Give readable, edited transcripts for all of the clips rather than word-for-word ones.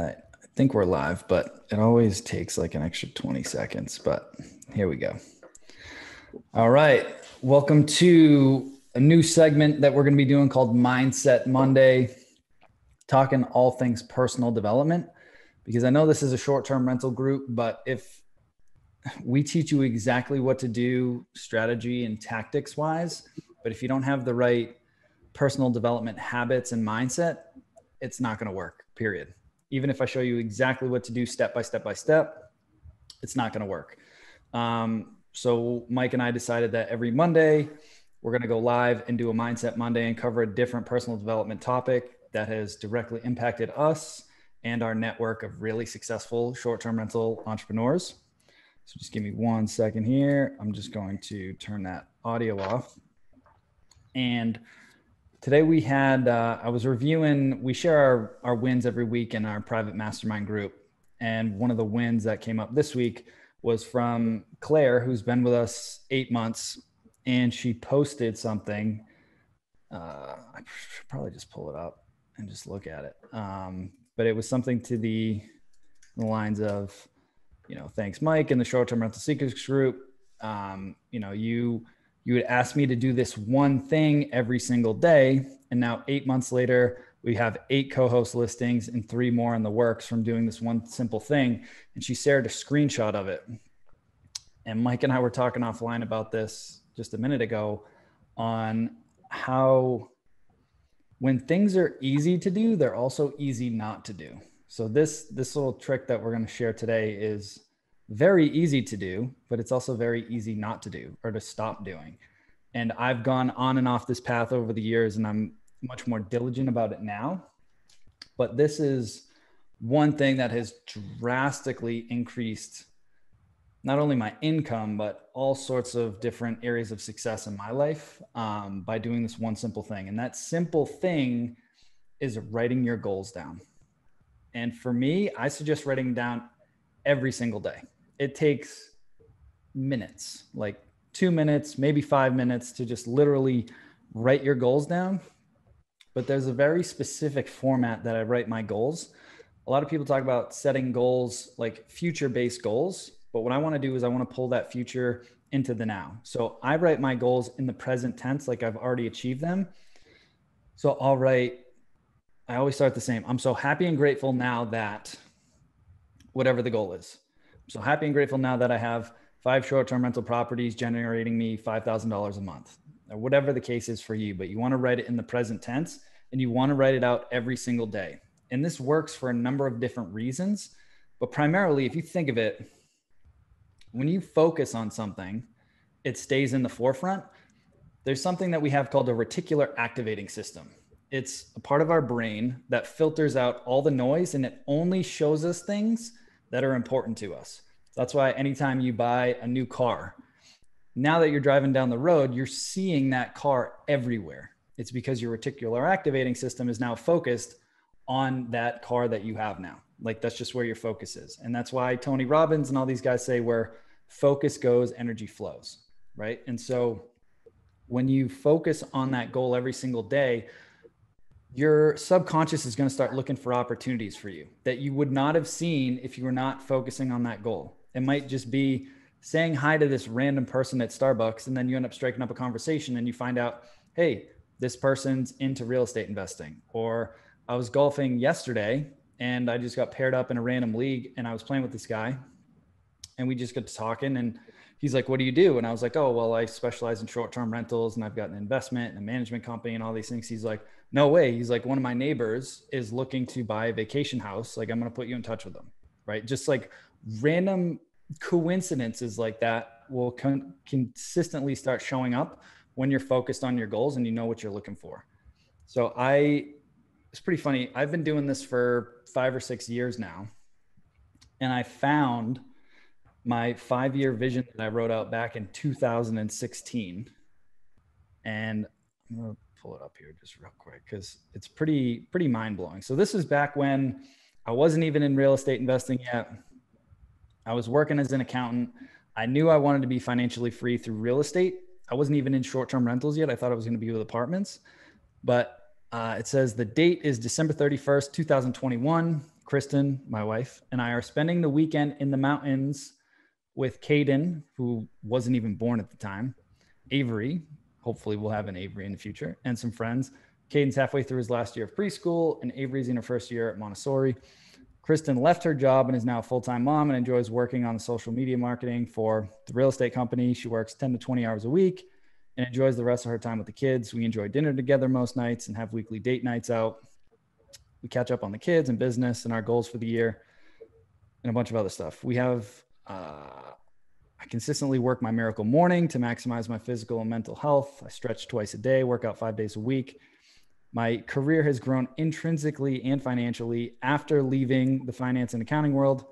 I think we're live, but it always takes like an extra 20 seconds. But here we go. All right. Welcome to a new segment that we're going to be doing called Mindset Monday, talking all things personal development. Because I know this is a short term rental group, but if we teach you exactly what to do, strategy and tactics wise, but if you don't have the right personal development habits and mindset, it's not going to work, period. Even if I show you exactly what to do step by step by step, it's not going to work. So Mike and I decided that every Monday, we're going to go live and do a Mindset Monday and cover a different personal development topic that has directly impacted us and our network of really successful short-term rental entrepreneurs. So just give me 1 second here. I'm just going to turn that audio off. And today we had, I was reviewing, we share our wins every week in our private mastermind group. And one of the wins that came up this week was from Claire, who's been with us 8 months. And she posted something. I should probably just pull it up and just look at it. But it was something to the lines of, thanks, Mike, and the short-term rental seekers group. You would ask me to do this one thing every single day. And now 8 months later, we have 8 co-host listings and 3 more in the works from doing this one simple thing. And she shared a screenshot of it. And Mike and I were talking offline about this just a minute ago on how when things are easy to do, they're also easy not to do. So this little trick that we're going to share today is very easy to do, but it's also very easy not to do or to stop doing. And I've gone on and off this path over the years, and I'm much more diligent about it now. But this is one thing that has drastically increased not only my income, but all sorts of different areas of success in my life by doing this one simple thing. And that simple thing is writing your goals down. And for me, I suggest writing down every single day. It takes minutes, like 2 minutes, maybe 5 minutes to just literally write your goals down. But there's a very specific format that I write my goals. A lot of people talk about setting goals, like future-based goals. But what I want to do is I want to pull that future into the now. So I write my goals in the present tense, like I've already achieved them. So I always start the same. I'm so happy and grateful now that whatever the goal is. I'm so happy and grateful now that I have 5 short-term rental properties generating me $5,000 a month, or whatever the case is for you. But you want to write it in the present tense, and you want to write it out every single day. And this works for a number of different reasons. But primarily, if you think of it, when you focus on something, it stays in the forefront. There's something that we have called a reticular activating system. It's a part of our brain that filters out all the noise, and it only shows us things that are important to us. That's why anytime you buy a new car, now that you're driving down the road, you're seeing that car everywhere. It's because your reticular activating system is now focused on that car that you have now. Like that's just where your focus is. And that's why Tony Robbins and all these guys say where focus goes, energy flows, right? And so when you focus on that goal every single day, your subconscious is going to start looking for opportunities for you that you would not have seen if you were not focusing on that goal. It might just be saying hi to this random person at Starbucks, and then you end up striking up a conversation and you find out, hey, this person's into real estate investing. Or I was golfing yesterday and I just got paired up in a random league and I was playing with this guy and we just got to talking and he's like, what do you do? And I was like, oh, well, I specialize in short-term rentals and I've got an investment and a management company and all these things. He's like, no way. He's like, one of my neighbors is looking to buy a vacation house. Like, I'm going to put you in touch with them. Right. Just like random coincidences like that will consistently start showing up when you're focused on your goals and you know what you're looking for. So it's pretty funny. I've been doing this for 5 or 6 years now. And I found my 5-year vision that I wrote out back in 2016. And I'm going to pull it up here just real quick because it's pretty mind blowing. So this is back when I wasn't even in real estate investing yet. I was working as an accountant. I knew I wanted to be financially free through real estate. I wasn't even in short-term rentals yet. I thought I was going to be with apartments, but it says the date is December 31st, 2021. Kristen, my wife, and I are spending the weekend in the mountains with Caden, who wasn't even born at the time, Avery, hopefully we'll have an Avery in the future, and some friends. Caden's halfway through his last year of preschool, and Avery's in her first year at Montessori. Kristen left her job and is now a full-time mom and enjoys working on the social media marketing for the real estate company. She works 10 to 20 hours a week and enjoys the rest of her time with the kids. We enjoy dinner together most nights and have weekly date nights out. We catch up on the kids and business and our goals for the year and a bunch of other stuff. We have, I consistently work my miracle morning to maximize my physical and mental health. I stretch twice a day, work out 5 days a week. My career has grown intrinsically and financially after leaving the finance and accounting world.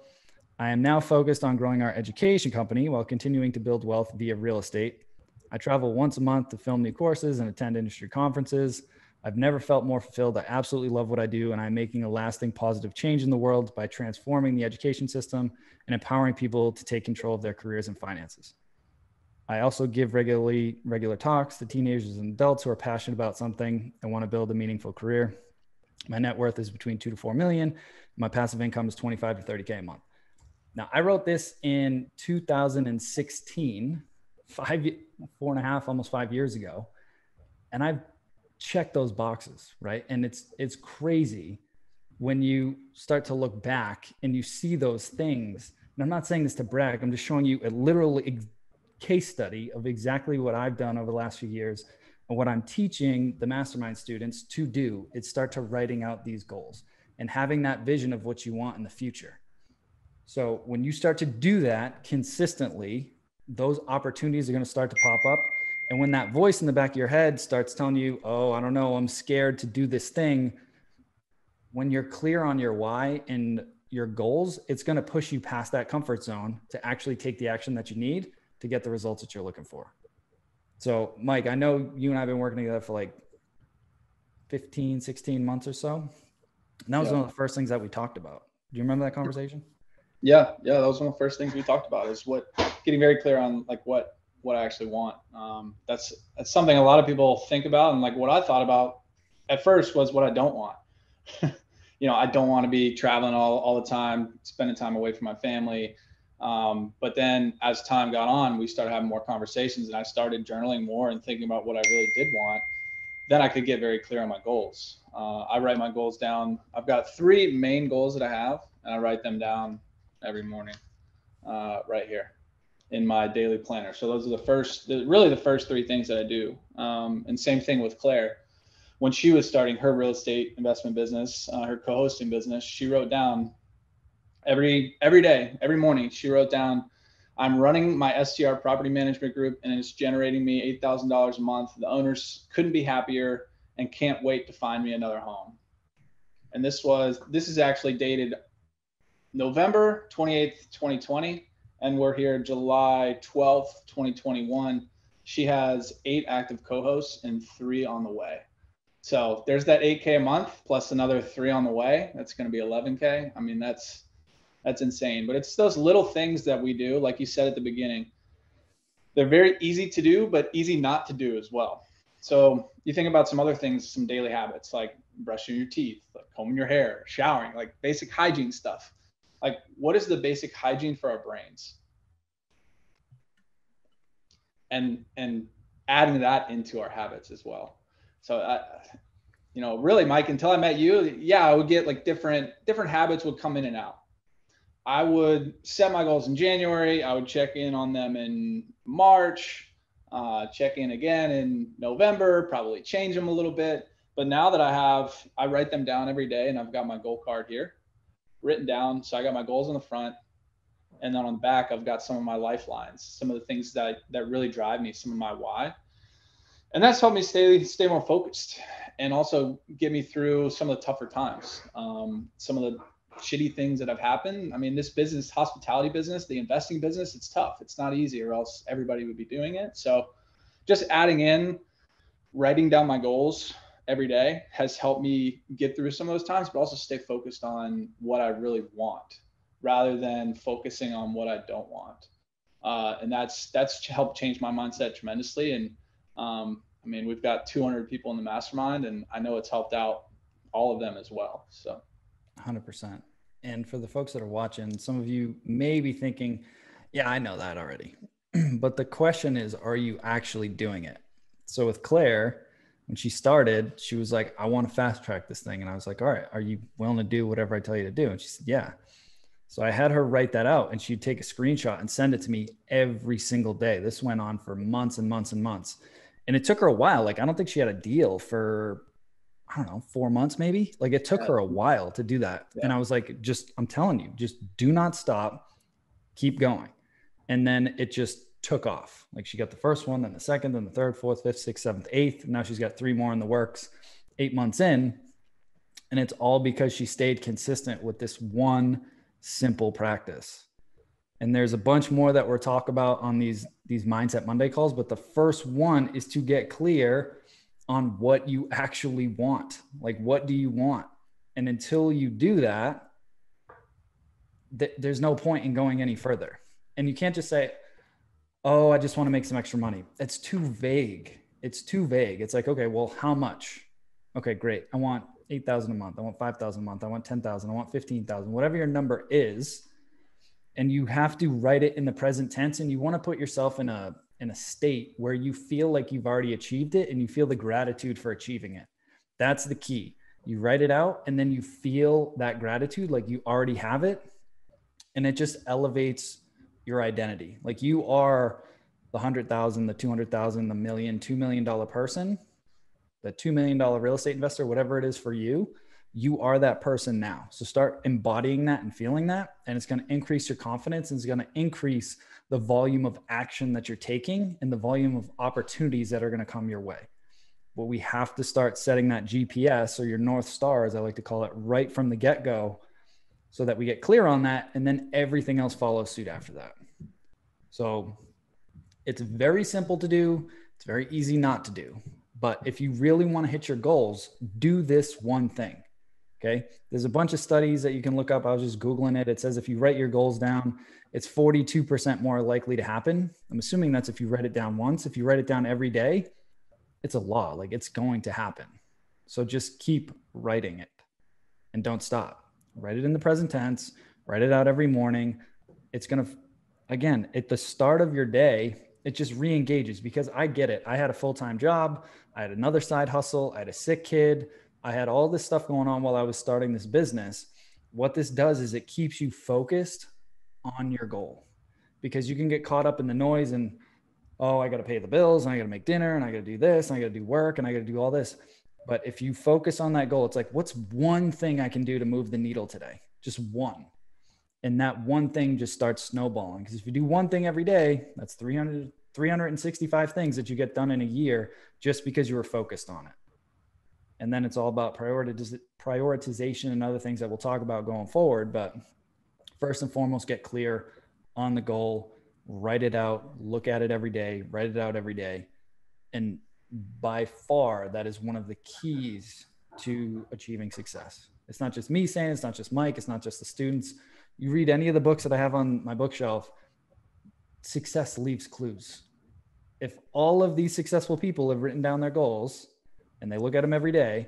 I am now focused on growing our education company while continuing to build wealth via real estate. I travel once a month to film new courses and attend industry conferences. I've never felt more fulfilled. I absolutely love what I do, and I'm making a lasting positive change in the world by transforming the education system and empowering people to take control of their careers and finances. I also give regular talks to teenagers and adults who are passionate about something and want to build a meaningful career. My net worth is between 2 to 4 million. My passive income is 25 to 30K a month. Now, I wrote this in 2016, 4.5, almost 5 years ago. And I've checked those boxes, right? And it's crazy when you start to look back and you see those things. And I'm not saying this to brag. I'm just showing you a literal case study of exactly what I've done over the last few years and what I'm teaching the mastermind students to do is start to writing out these goals and having that vision of what you want in the future. So when you start to do that consistently, those opportunities are going to start to pop up. And when that voice in the back of your head starts telling you, oh, I don't know, I'm scared to do this thing. When you're clear on your why and your goals, it's going to push you past that comfort zone to actually take the action that you need to get the results that you're looking for. So Mike, I know you and I have been working together for like 15, 16 months or so. And that was one of the first things that we talked about. Do you remember that conversation? Yeah. That was one of the first things we talked about is getting very clear on like what I actually want. That's something a lot of people think about. And like what I thought about at first was what I don't want. I don't want to be traveling all the time, spending time away from my family. But then as time got on, we started having more conversations and I started journaling more and thinking about what I really did want. Then I could get very clear on my goals. I write my goals down. I've got 3 main goals that I have, and I write them down every morning right here in my daily planner. So those are the first 3 things that I do. And same thing with Claire. When she was starting her real estate investment business, her co-hosting business, she wrote down every day, every morning, she wrote down, I'm running my STR property management group and it's generating me $8,000 a month. The owners couldn't be happier and can't wait to find me another home. And this is actually dated November 28th, 2020. And we're here July 12th, 2021. She has 8 active co-hosts and 3 on the way. So there's that 8K a month plus another 3 on the way. That's going to be 11K. I mean, that's insane. But it's those little things that we do, like you said at the beginning. They're very easy to do, but easy not to do as well. So you think about some other things, some daily habits like brushing your teeth, like combing your hair, showering, like basic hygiene stuff. Like what is the basic hygiene for our brains? And adding that into our habits as well. So really, Mike, until I met you, I would get like different habits would come in and out. I would set my goals in January. I would check in on them in March, check in again in November, probably change them a little bit. But now that I write them down every day and I've got my goal card here written down. So I got my goals on the front and then on the back, I've got some of my lifelines, some of the things that really drive me, some of my why. And that's helped me stay more focused and also get me through some of the tougher times. Some of the shitty things that have happened. I mean, this business, hospitality business, the investing business, it's tough. It's not easy or else everybody would be doing it. So just adding in, writing down my goals every day has helped me get through some of those times, but also stay focused on what I really want rather than focusing on what I don't want. And that's helped change my mindset tremendously. And I mean, we've got 200 people in the mastermind and I know it's helped out all of them as well. So 100%. And for the folks that are watching, some of you may be thinking, yeah, I know that already. But the question is, are you actually doing it? So with Claire, when she started, she was like, I want to fast track this thing. And I was like, all right, are you willing to do whatever I tell you to do? And she said, yeah. So I had her write that out, and she'd take a screenshot and send it to me every single day. This went on for months and months and months. And it took her a while. Like, I don't think she had a deal for, I don't know, 4 months maybe. Like, it took her a while to do that. Yeah. And I was like, I'm telling you, just do not stop, keep going. And then it just took off. Like, she got the first one, then the second, then the third, fourth, fifth, sixth, seventh, eighth. Now she's got 3 more in the works, 8 months in. And it's all because she stayed consistent with this one simple practice. And there's a bunch more that we're talking about on these Mindset Monday calls, but the first one is to get clear on what you actually want. Like, what do you want? And until you do that, there's no point in going any further. And you can't just say, oh, I just want to make some extra money. It's too vague. It's too vague. It's like, okay, well, how much? Okay, great. I want 8,000 a month. I want 5,000 a month. I want 10,000. I want 15,000, whatever your number is. And you have to write it in the present tense. And you want to put yourself in a state where you feel like you've already achieved it and you feel the gratitude for achieving it. That's the key. You write it out and then you feel that gratitude, like you already have it. And it just elevates your identity. Like, you are the 100,000, the 200,000, the million, $2 million person, the $2 million real estate investor, whatever it is for you, you are that person now. So start embodying that and feeling that, and it's going to increase your confidence, and it's going to increase the volume of action that you're taking and the volume of opportunities that are going to come your way. But we have to start setting that GPS, or your North Star, as I like to call it, right from the get-go, so that we get clear on that, and then everything else follows suit after that. So it's very simple to do. It's very easy not to do. But if you really want to hit your goals, do this one thing. Okay. There's a bunch of studies that you can look up. I was just Googling it. It says if you write your goals down, it's 42% more likely to happen. I'm assuming that's if you write it down once. If you write it down every day, it's a law. Like, it's going to happen. So just keep writing it and don't stop. Write it in the present tense, write it out every morning. It's going to, again, at the start of your day, it just re-engages, because I get it. I had a full-time job. I had another side hustle. I had a sick kid. I had all this stuff going on while I was starting this business. What this does is it keeps you focused on your goal, because you can get caught up in the noise and, oh, I got to pay the bills and I got to make dinner and I got to do this and I got to do work and I got to do all this. But if you focus on that goal, it's like, what's one thing I can do to move the needle today? Just one. And that one thing just starts snowballing. Because if you do one thing every day, that's 365 things that you get done in a year, just because you were focused on it. And then it's all about prioritization and other things that we'll talk about going forward. But first and foremost, get clear on the goal, write it out, look at it every day, write it out every day. And by far, that is one of the keys to achieving success. It's not just me saying, it's not just Mike, it's not just the students. You read any of the books that I have on my bookshelf, success leaves clues. If all of these successful people have written down their goals and they look at them every day,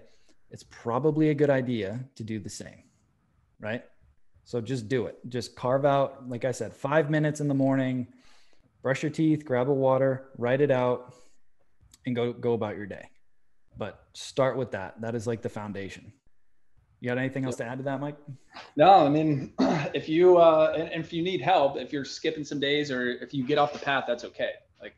it's probably a good idea to do the same, right? So just do it. Just carve out, like I said, 5 minutes in the morning, brush your teeth, grab a water, write it out, and go about your day. But start with that. That is like the foundation. You got anything else to add to that, Mike? No, I mean, if you if you need help, if you're skipping some days, or if you get off the path, that's okay. Like,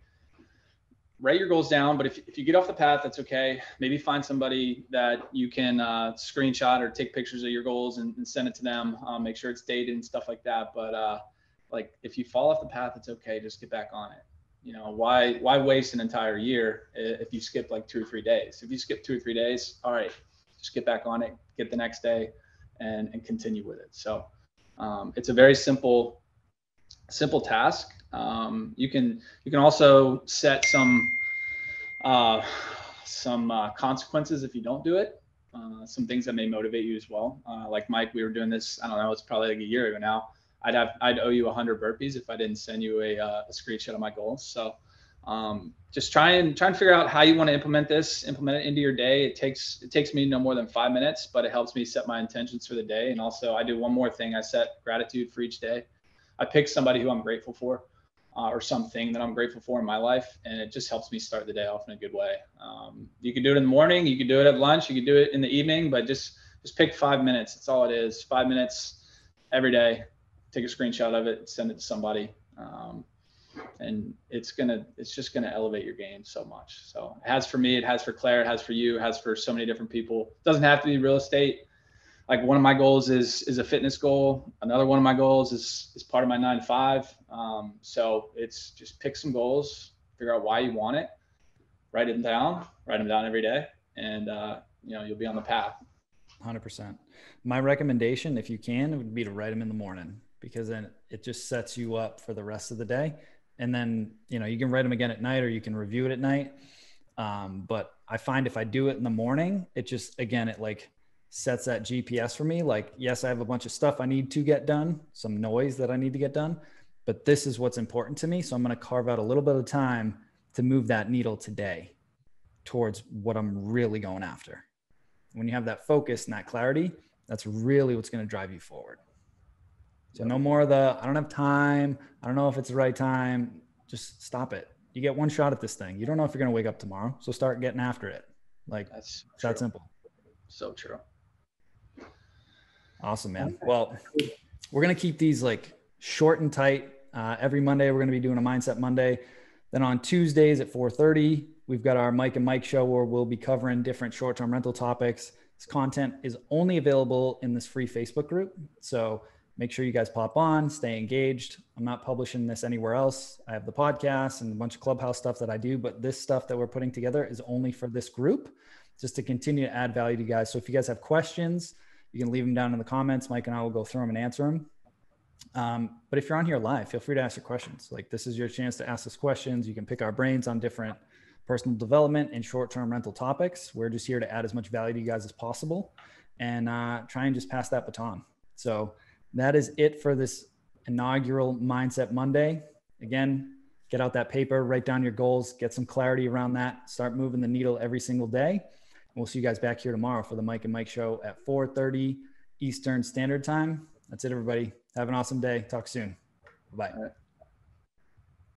write your goals down, but if you get off the path, that's okay. Maybe find somebody that you can screenshot or take pictures of your goals and send it to them. Make sure it's dated and stuff like that. But like, if you fall off the path, it's okay. Just get back on it. You know, why waste an entire year if you skip like 2 or 3 days? If you skip 2 or 3 days, all right, just get back on it, get the next day, and continue with it. So it's a very simple task. You can also set some consequences if you don't do it. Some things that may motivate you as well. Like Mike, we were doing this, I don't know, it's probably like a year ago now. I'd owe you 100 burpees if I didn't send you a screenshot of my goals. So Just try and figure out how you want to implement it into your day. It takes me no more than 5 minutes, but it helps me set my intentions for the day. And also I do one more thing. I set gratitude for each day. I pick somebody who I'm grateful for, or something that I'm grateful for in my life. And it just helps me start the day off in a good way. You can do it in the morning, you can do it at lunch, you can do it in the evening, but just pick 5 minutes. That's all it is. 5 minutes every day. Take a screenshot of it, send it to somebody. And it's just gonna elevate your game so much. So it has for me, it has for Claire, it has for you, it has for so many different people. It doesn't have to be real estate. Like one of my goals is a fitness goal. Another one of my goals is part of my 9 to 5. So it's just pick some goals, figure out why you want it, write them down every day, and you'll be on the path. 100%. My recommendation, if you can, would be to write them in the morning, because then it just sets you up for the rest of the day. And then, you can write them again at night, or you can review it at night. But I find if I do it in the morning, it just, again, it like sets that GPS for me. Like, yes, I have a bunch of stuff I need to get done, some noise that I need to get done, but this is what's important to me. So I'm going to carve out a little bit of time to move that needle today towards what I'm really going after. When you have that focus and that clarity, that's really what's going to drive you forward. So no more of the, I don't have time, I don't know if it's the right time. Just stop it. You get one shot at this thing. You don't know if you're going to wake up tomorrow. So start getting after it. Like, it's that simple. So true. Awesome, man. Well, we're going to keep these like short and tight. Every Monday, we're going to be doing a Mindset Monday. Then on Tuesdays at 4:30, we've got our Mike and Mike show, where we'll be covering different short-term rental topics. This content is only available in this free Facebook group. So make sure you guys pop on, stay engaged. I'm not publishing this anywhere else. I have the podcast and a bunch of Clubhouse stuff that I do, but this stuff that we're putting together is only for this group, just to continue to add value to you guys. So if you guys have questions, you can leave them down in the comments. Mike and I will go through them and answer them. But if you're on here live, feel free to ask your questions. Like, this is your chance to ask us questions. You can pick our brains on different personal development and short-term rental topics. We're just here to add as much value to you guys as possible, and try and just pass that baton. So that is it for this inaugural Mindset Monday. Again, get out that paper, write down your goals, get some clarity around that, start moving the needle every single day. And we'll see you guys back here tomorrow for the Mike and Mike show at 4:30 Eastern Standard Time. That's it, everybody. Have an awesome day. Talk soon. Bye-bye.